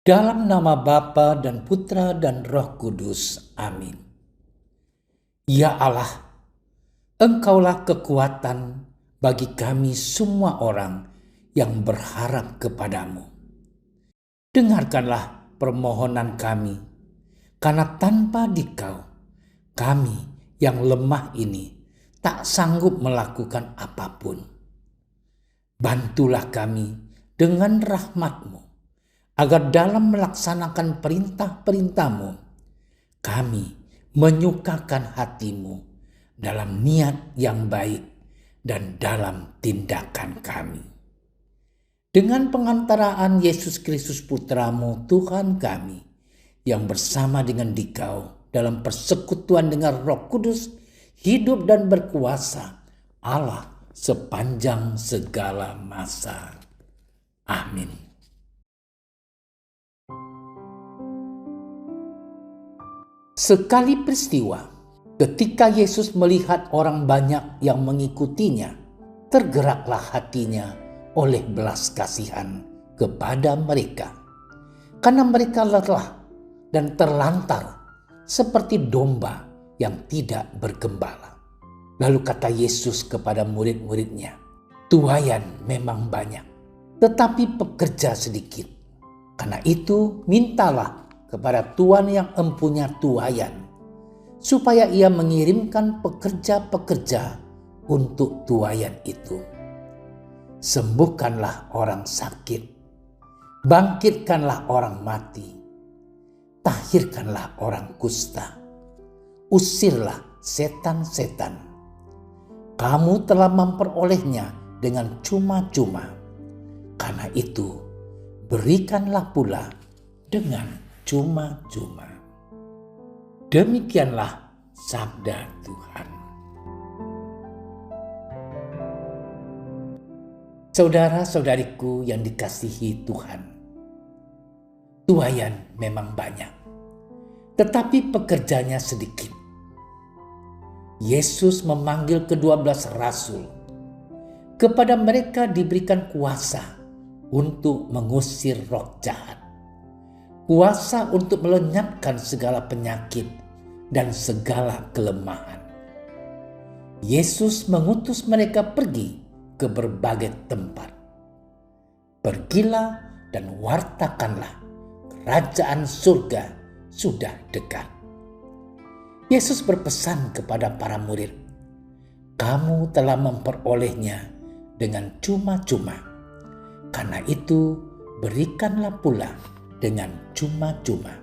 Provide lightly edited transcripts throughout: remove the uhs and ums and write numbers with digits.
Dalam nama Bapa dan Putra dan Roh Kudus. Amin. Ya Allah, Engkaulah kekuatan bagi kami semua orang yang berharap kepadamu. Dengarkanlah permohonan kami, karena tanpa Dikau, kami yang lemah ini tak sanggup melakukan apapun. Bantulah kami dengan rahmat-Mu, agar dalam melaksanakan perintah-perintah-Mu, kami menyukakan hati-Mu dalam niat yang baik dan dalam tindakan kami. Dengan pengantaraan Yesus Kristus Putra-Mu, Tuhan kami, yang bersama dengan Dikau dalam persekutuan dengan Roh Kudus, hidup dan berkuasa Allah sepanjang segala masa. Amin. Sekali peristiwa, ketika Yesus melihat orang banyak yang mengikutinya, tergeraklah hatinya oleh belas kasihan kepada mereka. Karena mereka lelah dan terlantar seperti domba yang tidak bergembala. Lalu kata Yesus kepada murid-muridnya, "Tuaian memang banyak, tetapi pekerja sedikit. Karena itu mintalah kepada Tuhan yang empunya tuaian, supaya ia mengirimkan pekerja-pekerja untuk tuaian itu. Sembuhkanlah orang sakit, bangkitkanlah orang mati, tahirkanlah orang kusta, usirlah setan-setan. Kamu telah memperolehnya dengan cuma-cuma, karena itu berikanlah pula dengan cuma-cuma." Demikianlah sabda Tuhan. Saudara-saudariku yang dikasihi Tuhan, tuaian memang banyak, tetapi pekerjanya sedikit. Yesus memanggil ke-12 rasul. Kepada mereka diberikan kuasa untuk mengusir roh jahat, kuasa untuk melenyapkan segala penyakit dan segala kelemahan. Yesus mengutus mereka pergi ke berbagai tempat. Pergilah dan wartakanlah, kerajaan surga sudah dekat. Yesus berpesan kepada para murid, "Kamu telah memperolehnya dengan cuma-cuma. Karena itu berikanlah pula dengan cuma-cuma."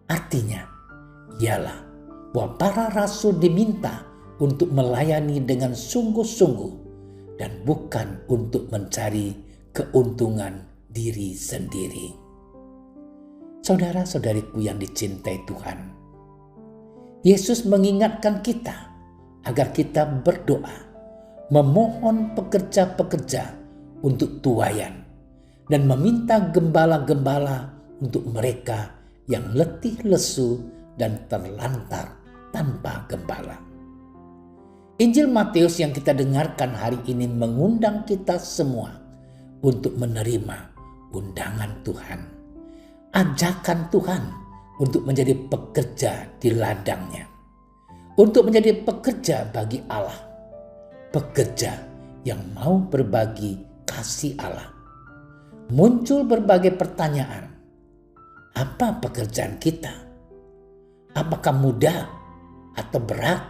Artinya ialah bahwa para rasul diminta untuk melayani dengan sungguh-sungguh dan bukan untuk mencari keuntungan diri sendiri. Saudara-saudariku yang dicintai Tuhan, Yesus mengingatkan kita agar kita berdoa, memohon pekerja-pekerja untuk tuaian, dan meminta gembala-gembala untuk mereka yang letih lesu dan terlantar tanpa gembala. Injil Matius yang kita dengarkan hari ini mengundang kita semua untuk menerima undangan Tuhan, ajakan Tuhan untuk menjadi pekerja di ladangnya, untuk menjadi pekerja bagi Allah, pekerja yang mau berbagi kasih Allah. Muncul berbagai pertanyaan. Apa pekerjaan kita? Apakah mudah atau berat?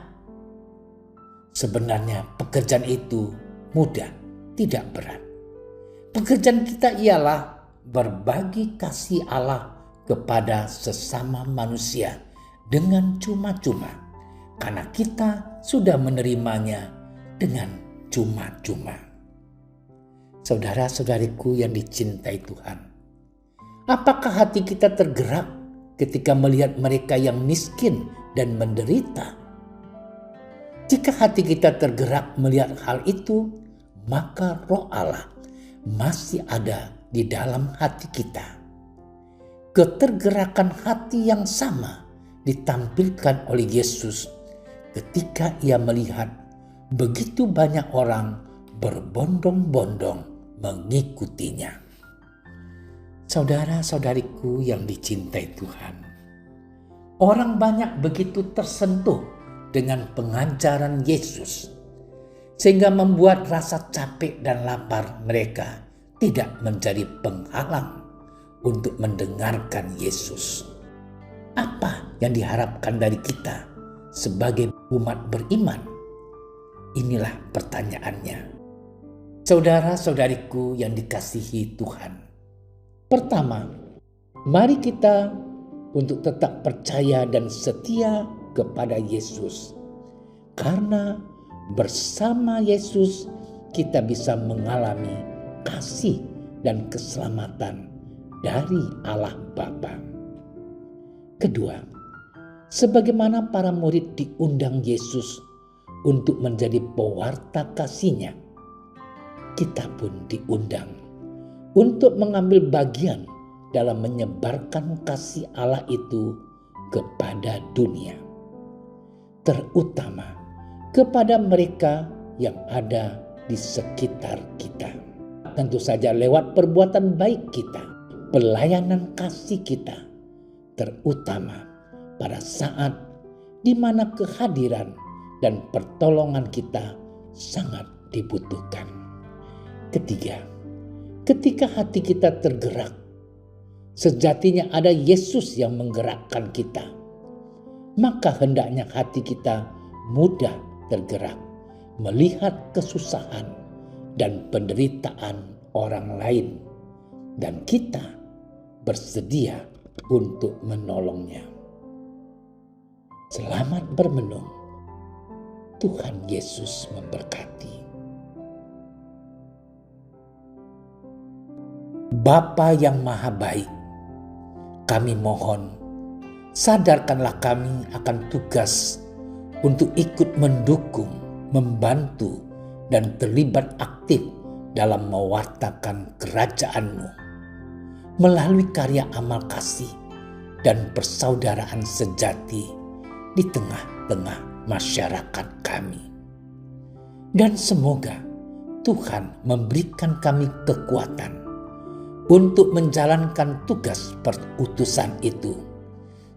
Sebenarnya pekerjaan itu mudah, tidak berat. Pekerjaan kita ialah berbagi kasih Allah kepada sesama manusia dengan cuma-cuma, karena kita sudah menerimanya dengan cuma-cuma. Saudara-saudariku yang dicintai Tuhan, apakah hati kita tergerak ketika melihat mereka yang miskin dan menderita? Jika hati kita tergerak melihat hal itu, maka Roh Allah masih ada di dalam hati kita. Ketergerakan hati yang sama ditampilkan oleh Yesus ketika ia melihat begitu banyak orang berbondong-bondong mengikutinya. Saudara-saudariku yang dicintai Tuhan, orang banyak begitu tersentuh dengan pengajaran Yesus, sehingga membuat rasa capek dan lapar mereka tidak menjadi penghalang untuk mendengarkan Yesus. Apa yang diharapkan dari kita sebagai umat beriman? Inilah pertanyaannya. Saudara-saudariku yang dikasihi Tuhan, pertama, mari kita untuk tetap percaya dan setia kepada Yesus. Karena bersama Yesus kita bisa mengalami kasih dan keselamatan dari Allah Bapa. Kedua, sebagaimana para murid diundang Yesus untuk menjadi pewarta kasih-Nya, kita pun diundang untuk mengambil bagian dalam menyebarkan kasih Allah itu kepada dunia, terutama kepada mereka yang ada di sekitar kita. Tentu saja lewat perbuatan baik kita, pelayanan kasih kita, terutama pada saat di mana kehadiran dan pertolongan kita sangat dibutuhkan. Ketiga, ketika hati kita tergerak, sejatinya ada Yesus yang menggerakkan kita, maka hendaknya hati kita mudah tergerak melihat kesusahan dan penderitaan orang lain, dan kita bersedia untuk menolongnya. Selamat bermenung. Tuhan Yesus memberkati. Bapa yang Maha Baik, kami mohon, sadarkanlah kami akan tugas untuk ikut mendukung, membantu, dan terlibat aktif dalam mewartakan kerajaan-Mu melalui karya amal kasih dan persaudaraan sejati di tengah-tengah masyarakat kami. Dan semoga Tuhan memberikan kami kekuatan untuk menjalankan tugas perutusan itu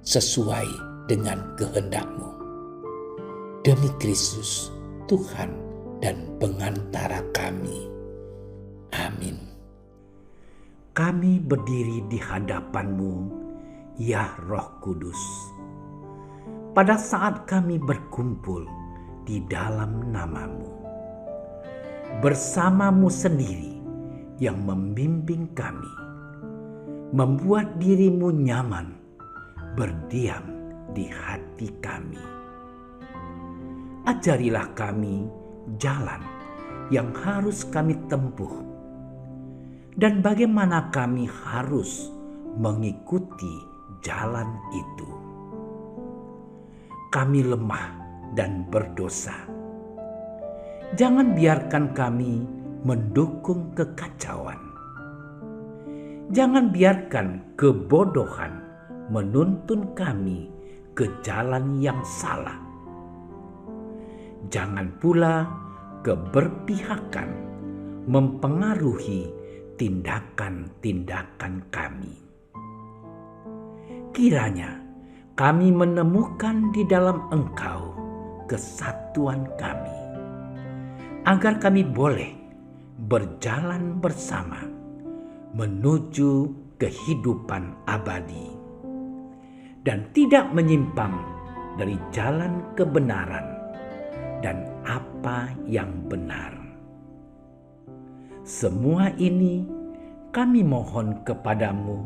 sesuai dengan kehendak-Mu. Demi Kristus, Tuhan dan pengantara kami. Amin. Kami berdiri di hadapan-Mu, ya Roh Kudus, pada saat kami berkumpul di dalam nama-Mu. Bersama-Mu sendiri yang membimbing kami, membuat diri-Mu nyaman berdiam di hati kami. Ajarilah kami jalan yang harus kami tempuh dan bagaimana kami harus mengikuti jalan itu. Kami lemah dan berdosa. Jangan biarkan kami mendukung kekacauan. Jangan biarkan kebodohan menuntun kami ke jalan yang salah. Jangan pula keberpihakan mempengaruhi tindakan-tindakan kami. Kiranya kami menemukan di dalam Engkau kesatuan kami, agar kami boleh berjalan bersama menuju kehidupan abadi dan tidak menyimpang dari jalan kebenaran dan apa yang benar. Semua ini kami mohon kepadamu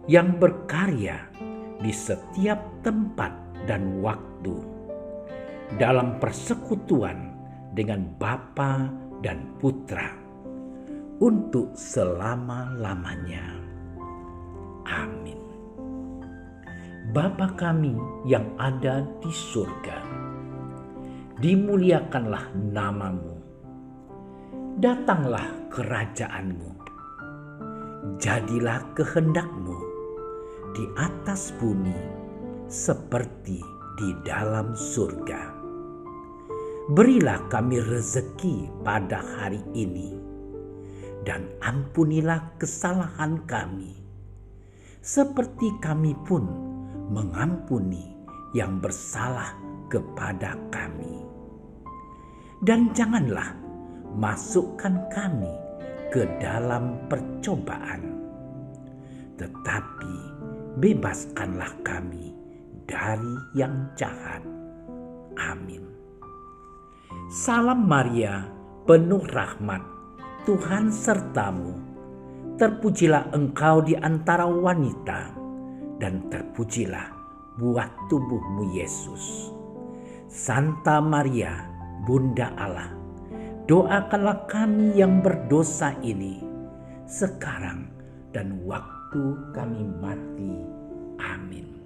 yang berkarya di setiap tempat dan waktu dalam persekutuan dengan Bapa dan Putra untuk selama-lamanya. Amin. Bapa kami yang ada di surga, dimuliakanlah nama-Mu. Datanglah kerajaan-Mu. Jadilah kehendak-Mu di atas bumi seperti di dalam surga. Berilah kami rezeki pada hari ini, dan ampunilah kesalahan kami seperti kami pun mengampuni yang bersalah kepada kami. Dan janganlah masukkan kami ke dalam percobaan, tetapi bebaskanlah kami dari yang jahat. Amin. Salam Maria, penuh rahmat, Tuhan sertamu. Terpujilah engkau di antara wanita, dan terpujilah buah tubuhmu Yesus. Santa Maria, Bunda Allah, doakanlah kami yang berdosa ini, sekarang dan waktu kami mati. Amin.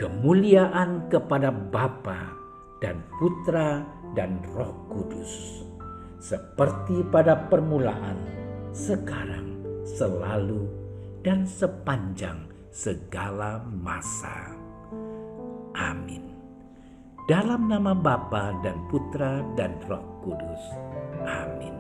Kemuliaan kepada Bapa dan Putra dan Roh Kudus, seperti pada permulaan, sekarang, selalu, dan sepanjang segala masa. Amin. Dalam nama Bapa dan Putra dan Roh Kudus. Amin.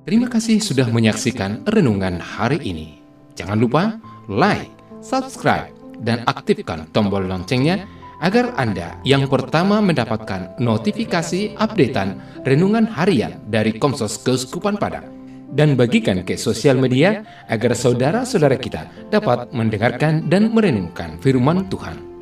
Terima kasih sudah menyaksikan renungan hari ini. Jangan lupa like, subscribe, dan aktifkan tombol loncengnya agar Anda yang pertama mendapatkan notifikasi updatean renungan harian dari Komsos Keuskupan Padang. Dan bagikan ke sosial media agar saudara-saudara kita dapat mendengarkan dan merenungkan firman Tuhan.